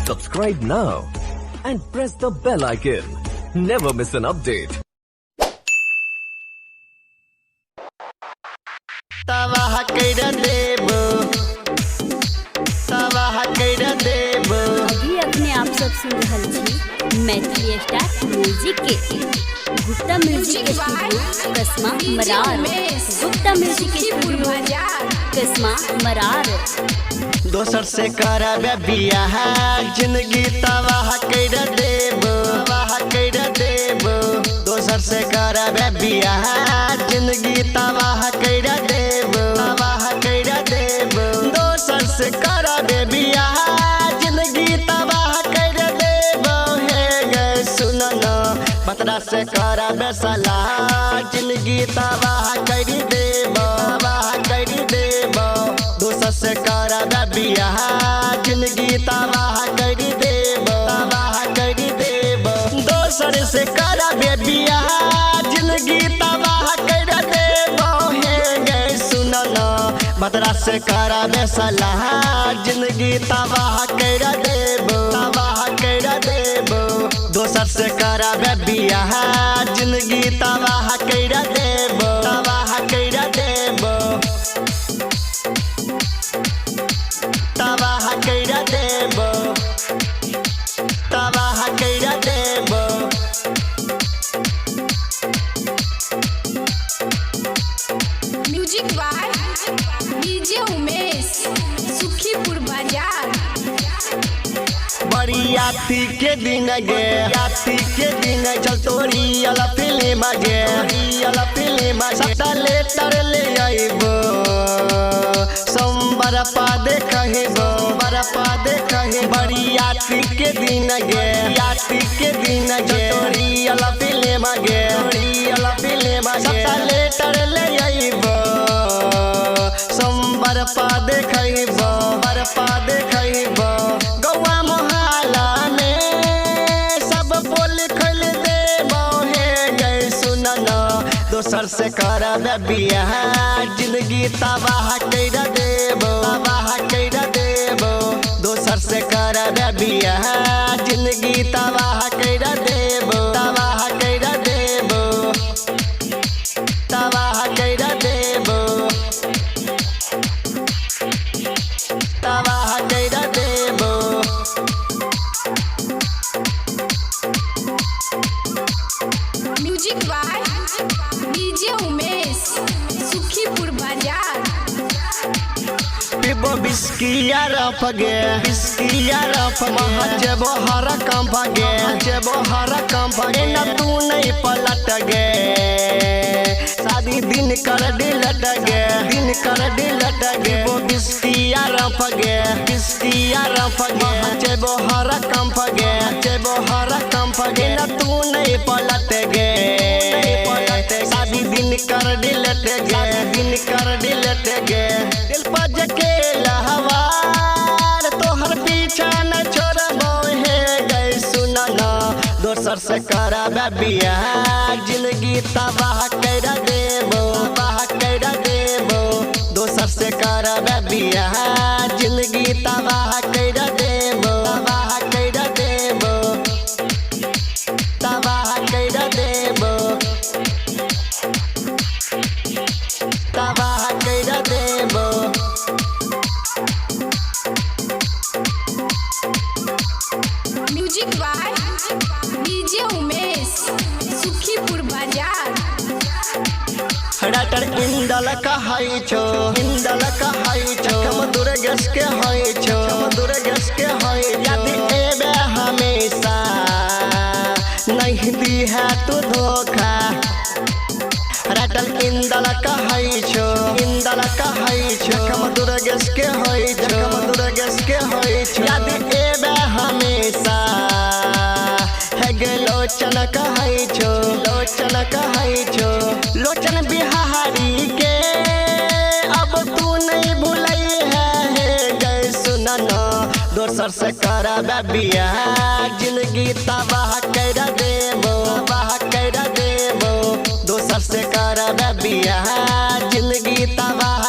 Subscribe now and press the bell icon. Never miss an update. तबाह कर देबो, तबाह कर देबो। अभी अपने आप सब सुन रहल छी मैथिली स्टार म्यूजिक के गुप्ता म्यूजिक के स्टूडियो कसमा मरार। गुप्ता म्यूजिक के स्टूडियो कसमा मरार। दोसर से कराबे बियाह, जिंदगी तबाह कर देबो, तबाह कर देबो। दोसर से कराबे बियाह, जिंदगी तबाह कर देबो, तबाह कर देबो। दोसर से कराबे बियाह, जिंदगी तबाह कर देबो। हे गे सुन न, पतरा से कराबे सलाह, जिंदगी तबाह कर देबो, तबाह कर देबो। दोसर से कराबे बियाह, जिंदगी तबाह कर देबो, तबाह कर देबो। दोसर से कराबे बियाह, जिंदगी तबाह कर देबो। हे गे सुन न, बतरा से कराबे सलाह, जिंदगी तबाह कर देबो, तबाह कर देबो। दोसर से कराबे बियाह, जिंदगी तबाह कर देबो, तबाह कर देबो। तबाह कर देबो, तबाह कर देबो। Music by DJ Umesh, Sukhipur बाजार। बरियाती के दिन गे, याती के दिन चल तोरी अला फिल्म गे, अला फिल्म सटा लेटर ले आइबो। सोमवार पादे कहिबो, बरपा दे कहि। बरियाती के दिन गे, याती के दिन गे, तोरी अला फिल्म गे, तोरी अला फिल्म सटा लेटर ले आइबो। सोमवार पादे कहिबो, बरपा दे कहिबो। गौवा मोहल्ला में सब बोल खोल देबो। हे गे सुन न, दोसर से कराबे बियाह, जिंदगी तबाह कर देबो, तबाह कर देबो। दोसर से कराबे बियाह, जिंदगी तबाह कर देबो, तबाह कर देबो, तबाह कर देबो, तबाह कर देबो। Music by DJ Umesh, Sukhipur बाजार। पिबो बिस्किया रफ गे, बिस्किया रफ महजबो हर काम भागे, जबो हर काम भागे। न तू नहीं पलट गे, शादी दिन कर डिलट गे, दिन कर डिलट गे। वो बिस्किया रफ गे, बिस्किया रफ गे महजबो हर काम भागे, जबो हर काम भागे। न तू नहीं पलट गे, शादी दिन कर डिलट गे, दिन कर डिलट गे। दिल पर जके लहवार, तोहर पीछा न छोड़बो। हे गे सुन न, दोसर से कराबे बियाह, जिंदगी तबाह कर देबो, तबाह कर देबो। दोसर से कराबे बियाह, जिंदगी तबाह कर देबो, तबाह कर देबो, तबाह कर देबो, तबाह कर देबो। Music by DJ Umesh, Sukhipur बाजार। राइटर इंदल कहै छो, इंदल कहै छो। मधुर गस के होइ छो, मधुर गस के होइ। यदि एबे हमेशा नहीं दी है तू धोखा। राइटर इंदल कहै छो, इंदल कहै छो। मधुर गस के होइ छो, मधुर गस के होइ छो। यदि एबे हमेशा है गे लोचन कहै छो, लोचन कहै छो। लोचन बिहारी के अब तू नहीं भूलै है। हे गे सुन न, दोसर से कराबे बियाह, जिंदगी तबाह कर देबो, तबाह कर देबो। दोसर से कराबे बियाह, जिंदगी तबाह